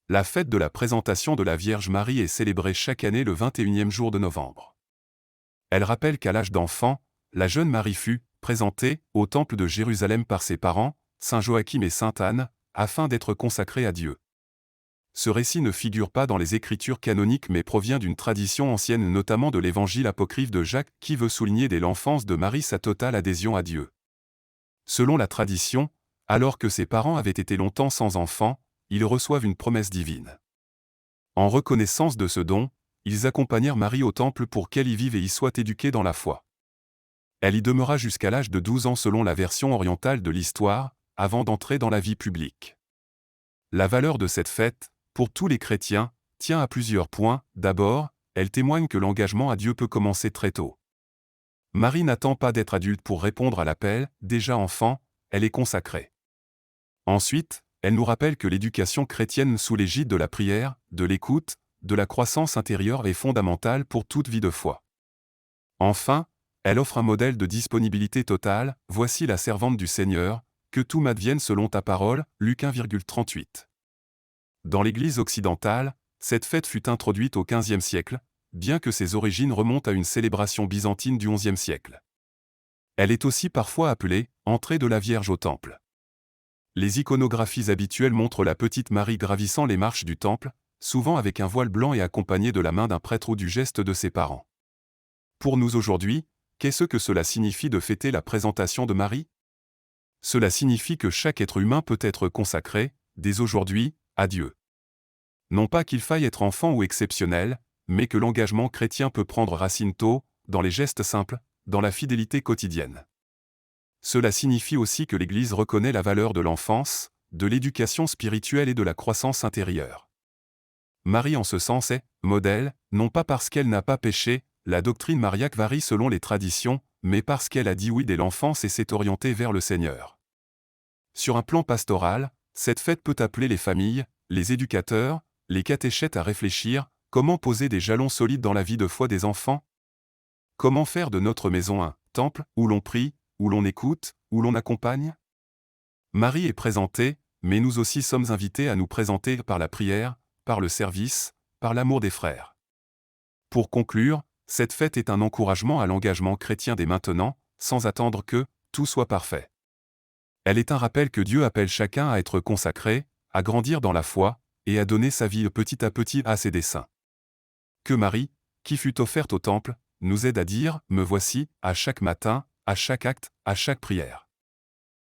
La fête de la présentation de la Vierge Marie est célébrée chaque année le 21e jour de novembre. Elle rappelle qu'à l'âge d'enfant, la jeune Marie fut présentée au temple de Jérusalem par ses parents, saint Joachim et sainte Anne, afin d'être consacrée à Dieu. Ce récit ne figure pas dans les écritures canoniques mais provient d'une tradition ancienne, notamment de l'évangile apocryphe de Jacques, qui veut souligner dès l'enfance de Marie sa totale adhésion à Dieu. Selon la tradition, alors que ses parents avaient été longtemps sans enfant, ils reçoivent une promesse divine. En reconnaissance de ce don, ils accompagnèrent Marie au temple pour qu'elle y vive et y soit éduquée dans la foi. Elle y demeura jusqu'à l'âge de 12 ans selon la version orientale de l'histoire, avant d'entrer dans la vie publique. La valeur de cette fête, pour tous les chrétiens, tient à plusieurs points. D'abord, elle témoigne que l'engagement à Dieu peut commencer très tôt. Marie n'attend pas d'être adulte pour répondre à l'appel, déjà enfant, elle est consacrée. Ensuite, elle nous rappelle que l'éducation chrétienne sous l'égide de la prière, de l'écoute, de la croissance intérieure est fondamentale pour toute vie de foi. Enfin, elle offre un modèle de disponibilité totale. Voici la servante du Seigneur, que tout m'advienne selon ta parole, Luc 1,38. Dans l'Église occidentale, cette fête fut introduite au XVe siècle, bien que ses origines remontent à une célébration byzantine du XIe siècle. Elle est aussi parfois appelée « entrée de la Vierge au temple ». Les iconographies habituelles montrent la petite Marie gravissant les marches du temple, souvent avec un voile blanc et accompagnée de la main d'un prêtre ou du geste de ses parents. Pour nous aujourd'hui, qu'est-ce que cela signifie de fêter la présentation de Marie? Cela signifie que chaque être humain peut être consacré, dès aujourd'hui, à Dieu. Non pas qu'il faille être enfant ou exceptionnel, mais que l'engagement chrétien peut prendre racine tôt, dans les gestes simples, dans la fidélité quotidienne. Cela signifie aussi que l'Église reconnaît la valeur de l'enfance, de l'éducation spirituelle et de la croissance intérieure. Marie en ce sens est modèle, non pas parce qu'elle n'a pas péché, la doctrine mariaque varie selon les traditions, mais parce qu'elle a dit oui dès l'enfance et s'est orientée vers le Seigneur. Sur un plan pastoral, cette fête peut appeler les familles, les éducateurs, les catéchètes à réfléchir, comment poser des jalons solides dans la vie de foi des enfants? Comment faire de notre maison un temple où l'on prie, où l'on écoute, où l'on accompagne? Marie est présentée, mais nous aussi sommes invités à nous présenter par la prière, par le service, par l'amour des frères. Pour conclure, cette fête est un encouragement à l'engagement chrétien dès maintenant, sans attendre que tout soit parfait. Elle est un rappel que Dieu appelle chacun à être consacré, à grandir dans la foi, et à donner sa vie petit à petit à ses desseins. Que Marie, qui fut offerte au temple, nous aide à dire « Me voici » à chaque matin, à chaque acte, à chaque prière.